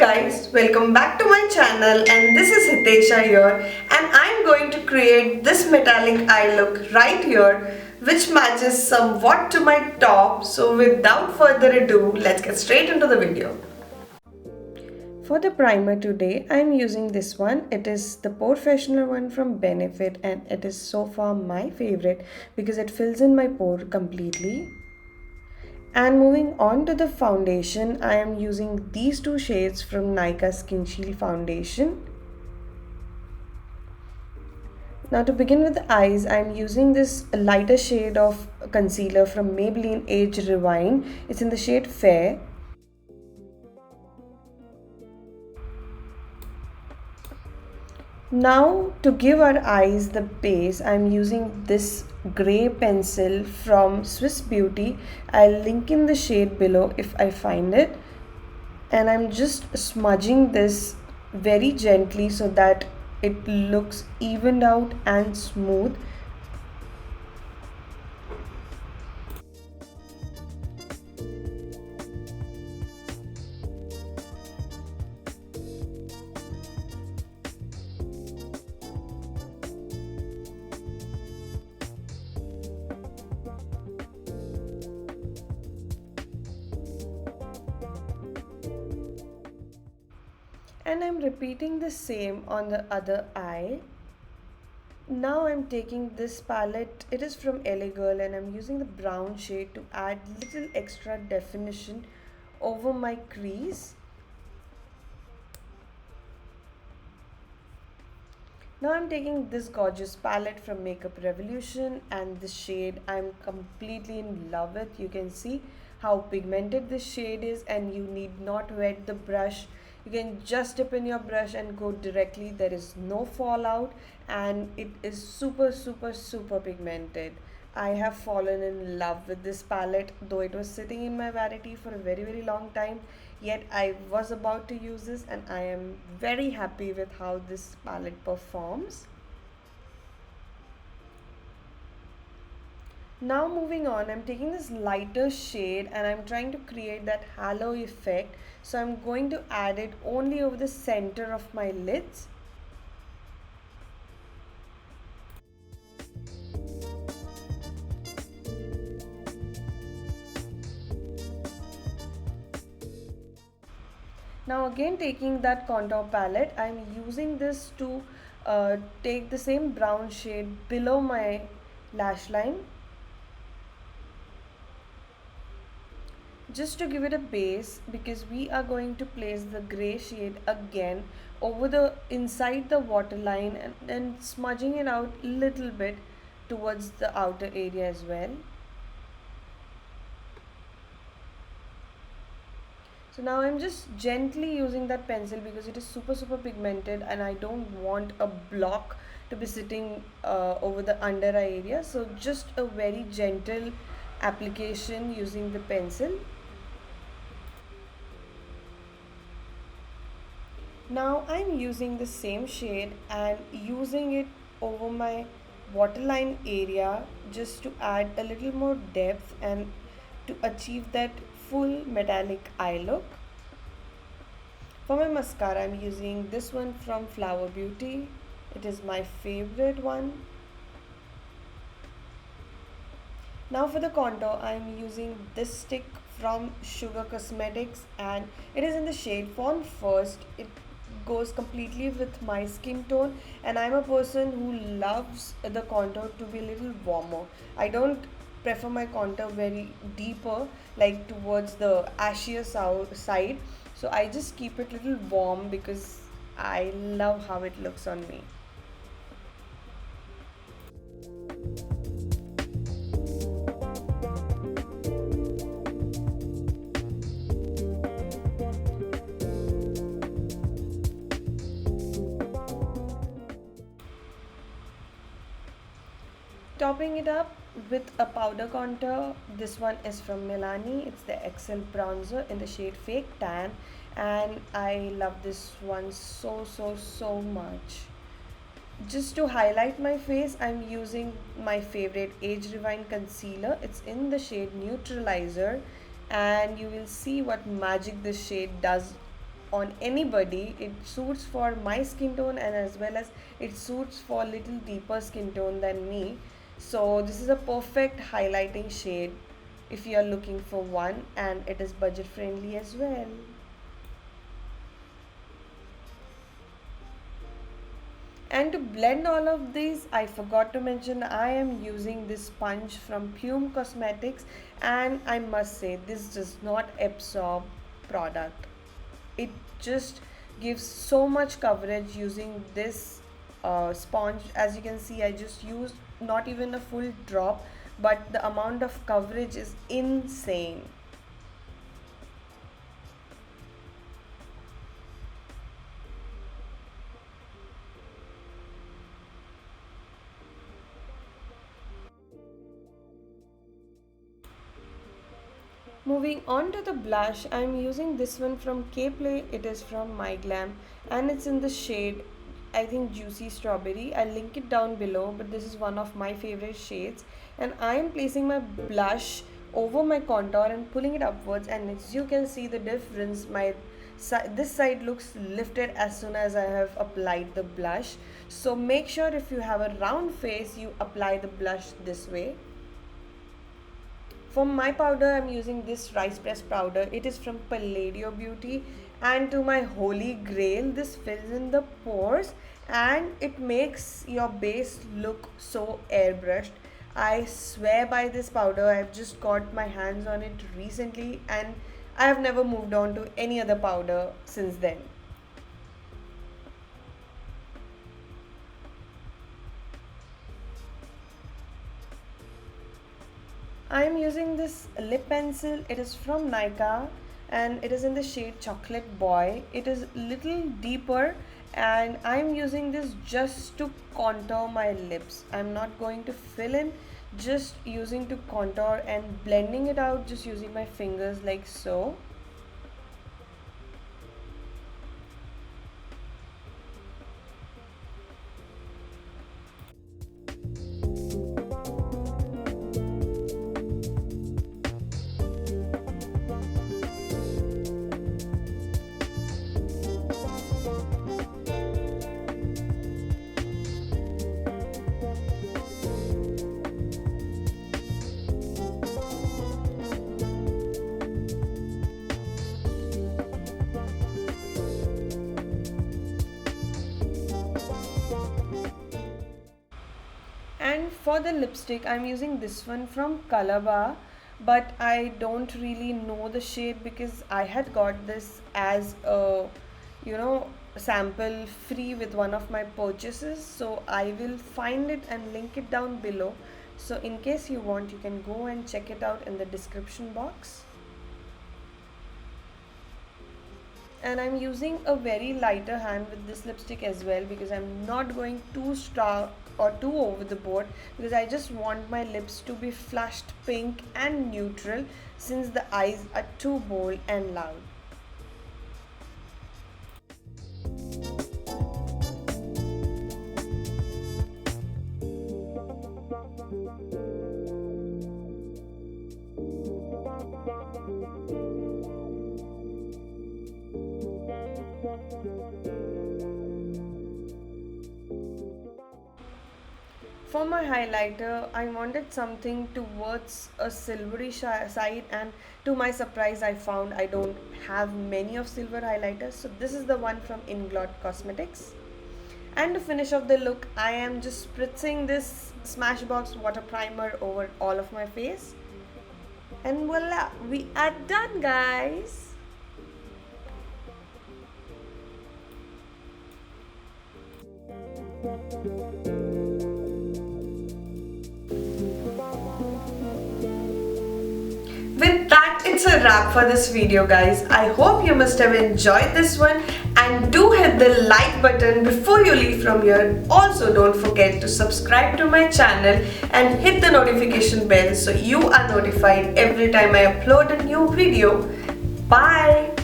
Guys, welcome back to my channel, and this is Hitesha here, and I'm going to create this metallic eye look right here which matches somewhat to my top. So without further ado, let's get straight into the video. For the primer today, I'm using this one. It is the Porefessional one from Benefit, and it is so far my favorite because it fills in my pore completely. And moving on to the foundation, I am using these two shades from Nykaa Skin Shield Foundation. Now to begin with the eyes, I am using this lighter shade of concealer from Maybelline Age Rewind. It's in the shade Fair. Now to give our eyes the base, I'm using this grey pencil from Swiss Beauty. I'll link in the shade below if I find it. And I'm just smudging this very gently so that it looks evened out and smooth. And I'm repeating the same on the other eye. Now I'm taking this palette, it is from LA Girl, and I'm using the brown shade to add little extra definition over my crease. Now I'm taking this gorgeous palette from Makeup Revolution, and this shade I'm completely in love with. You can see how pigmented this shade is, and you need not wet the brush. You can just dip in your brush and go directly. There is no fallout, and it is super pigmented. I have fallen in love with this palette, though it was sitting in my vanity for a very long time. Yet I was about to use this, and I am very happy with how this palette performs. Now moving on, I'm taking this lighter shade and I'm trying to create that halo effect. So I'm going to add it only over the center of my lids. Now again, taking that contour palette, I'm using this to take the same brown shade below my lash line, just to give it a base, because we are going to place the gray shade again over the inside the waterline, and then smudging it out a little bit towards the outer area as well. So now I'm just gently using that pencil because it is super pigmented, and I don't want a block to be sitting over the under eye area. So just a very gentle application using the pencil. Now I'm using the same shade and using it over my waterline area just to add a little more depth and to achieve that full metallic eye look. For my mascara, I'm using this one from Flower Beauty. It is my favorite one. Now for the contour, I'm using this stick from Sugar Cosmetics, and it is in the shade Fawn First. It goes completely with my skin tone, and I'm a person who loves the contour to be a little warmer. I don't prefer my contour very deeper, like towards the ashier side. So I just keep it a little warm because I love how it looks on me. Topping it up with a powder contour. This one is from Milani. It's the XL bronzer in the shade Fake Tan, and I love this one so much. Just to highlight my face, I'm using my favorite Age Rewind concealer. It's in the shade Neutralizer, and you will see what magic this shade does on anybody. It suits for my skin tone, and as well as it suits for little deeper skin tone than me. So this is a perfect highlighting shade if you are looking for one, and it is budget friendly as well. And to blend all of these, I forgot to mention I am using this sponge from Plume Cosmetics, and I must say this does not absorb product. It just gives so much coverage using this sponge. As you can see, I just used not even a full drop, but the amount of coverage is insane. Moving on to the blush, I am using this one from Kplay. It is from My Glam, and it's in the shade, I think, Juicy Strawberry. I'll link it down below, but this is one of my favorite shades. And I am placing my blush over my contour and pulling it upwards, and as you can see the difference, this side looks lifted as soon as I have applied the blush. So make sure if you have a round face, you apply the blush this way. For my powder, I'm using this rice press powder. It is from Palladio Beauty, and to my holy grail, this fills in the pores and it makes your base look so airbrushed. I swear by this powder. I've just got my hands on it recently, and I have never moved on to any other powder since then. I am using this lip pencil. It is from Nika, and it is in the shade Chocolate Boy. It is little deeper, and I am using this just to contour my lips. I'm not going to fill in, just using to contour and blending it out just using my fingers like so. And for the lipstick, I'm using this one from Calabar, but I don't really know the shade because I had got this as a, you know, sample free with one of my purchases. So I will find it and link it down below. So in case you want, you can go and check it out in the description box. And I'm using a very lighter hand with this lipstick as well, because I'm not going too stark or too over the board, because I just want my lips to be flushed pink and neutral since the eyes are too bold and loud. For my highlighter, I wanted something towards a silvery side, and to my surprise I found I don't have many of silver highlighters, so this is the one from Inglot Cosmetics. And to finish off the look, I am just spritzing this Smashbox water primer over all of my face, and voila, we are done, guys. With that, it's a wrap for this video, guys. I hope you must have enjoyed this one, and do hit the like button before you leave from here. Also, don't forget to subscribe to my channel and hit the notification bell so you are notified every time I upload a new video. Bye!